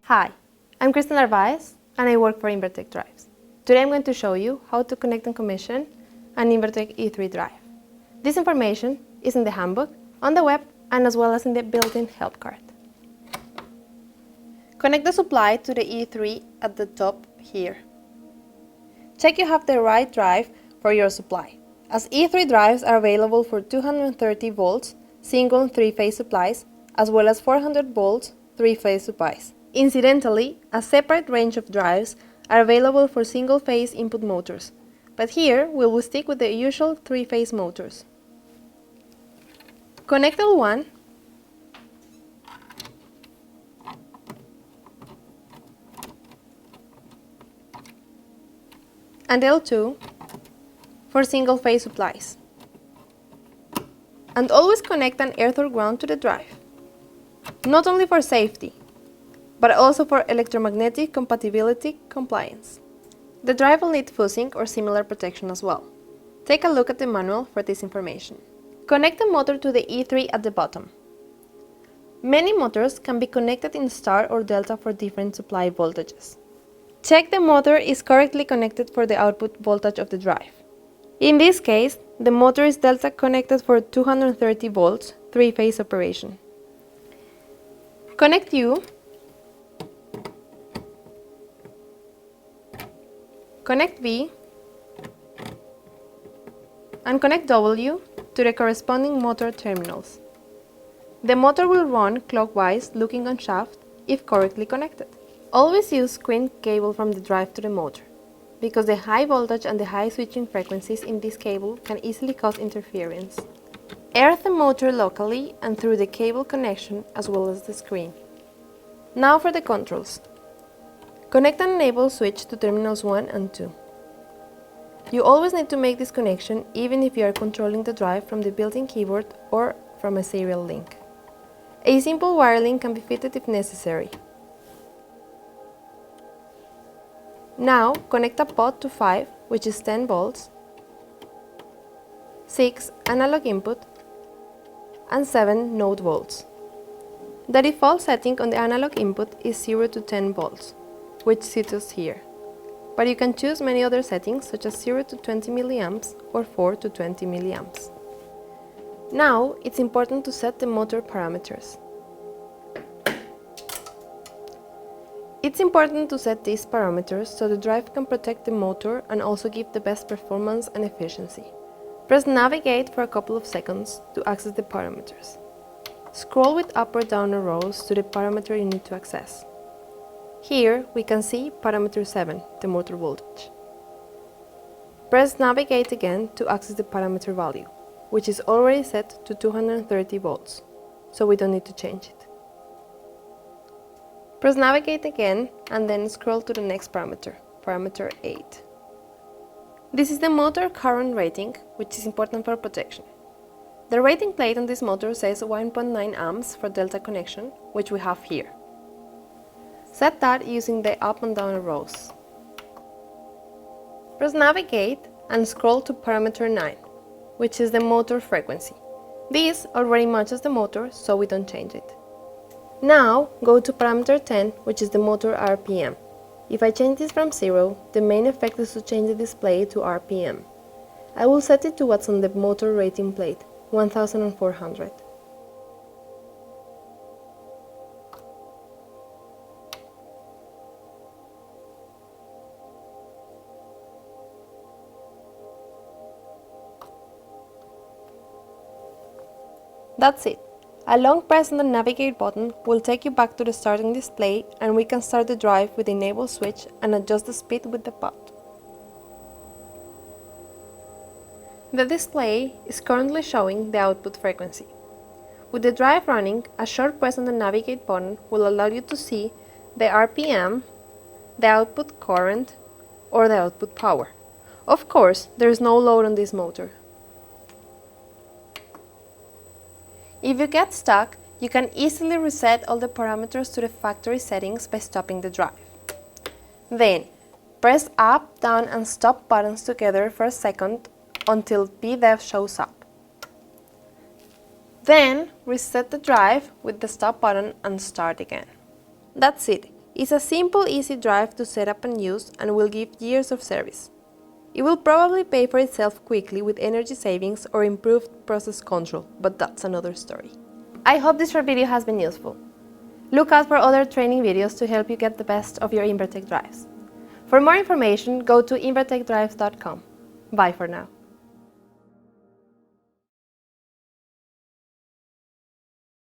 Hi, I'm Kristen Narvaez and I work for Invertec Drives. Today I'm going to show you how to connect and commission an Invertec E3 drive. This information is in the handbook, on the web, and as well as in the built-in help card. Connect the supply to the E3 at the top here. Check you have the right drive for your supply, as E3 drives are available for 230 volts single and three-phase supplies, as well as 400 volts three-phase supplies. Incidentally, a separate range of drives are available for single-phase input motors, but here we will stick with the usual three-phase motors. Connect L1 and L2 for single-phase supplies. And always connect an earth or ground to the drive, not only for safety, but also for electromagnetic compatibility compliance. The drive will need fuzzing or similar protection as well. Take a look at the manual for this information. Connect the motor to the E3 at the bottom. Many motors can be connected in star or delta for different supply voltages. Check the motor is correctly connected for the output voltage of the drive. In this case, the motor is delta connected for 230 volts, three-phase operation. Connect U, connect V, and connect W to the corresponding motor terminals. The motor will run clockwise looking on shaft if correctly connected. Always use screen cable from the drive to the motor, because the high voltage and the high switching frequencies in this cable can easily cause interference. Earth the motor locally and through the cable connection as well as the screen. Now for the controls. Connect and enable switch to terminals 1 and 2. You always need to make this connection even if you are controlling the drive from the built-in keyboard or from a serial link. A simple wire link can be fitted if necessary. Now connect a pot to 5, which is 10 volts, 6 analog input, and 7 node volts. The default setting on the analog input is 0 to 10 volts, which sits us here. But you can choose many other settings such as 0 to 20 milliamps or 4 to 20 milliamps. Now it's important to set the motor parameters. It's important to set these parameters so the drive can protect the motor and also give the best performance and efficiency. Press Navigate for a couple of seconds to access the parameters. Scroll with up or down arrows to the parameter you need to access. Here we can see parameter 7, the motor voltage. Press Navigate again to access the parameter value, which is already set to 230 volts, so we don't need to change it. Press Navigate again and then scroll to the next parameter, parameter 8. This is the motor current rating, which is important for protection. The rating plate on this motor says 1.9 amps for delta connection, which we have here. Set that using the up and down arrows. Press Navigate and scroll to parameter 9, which is the motor frequency. This already matches the motor, so we don't change it. Now go to parameter 10, which is the motor RPM. If I change this from 0, the main effect is to change the display to RPM. I will set it to what's on the motor rating plate, 1400. That's it. A long press on the Navigate button will take you back to the starting display and we can start the drive with the enable switch and adjust the speed with the pot. The display is currently showing the output frequency. With the drive running, a short press on the Navigate button will allow you to see the RPM, the output current, or the output power. Of course, there is no load on this motor. If you get stuck, you can easily reset all the parameters to the factory settings by stopping the drive. Then, press up, down and stop buttons together for a second until PDEF shows up. Then reset the drive with the stop button and start again. That's it. It's a simple, easy drive to set up and use and will give years of service. It will probably pay for itself quickly with energy savings or improved process control, but that's another story. I hope this short video has been useful. Look out for other training videos to help you get the best of your Invertec drives. For more information, go to invertecdrives.com. Bye for now.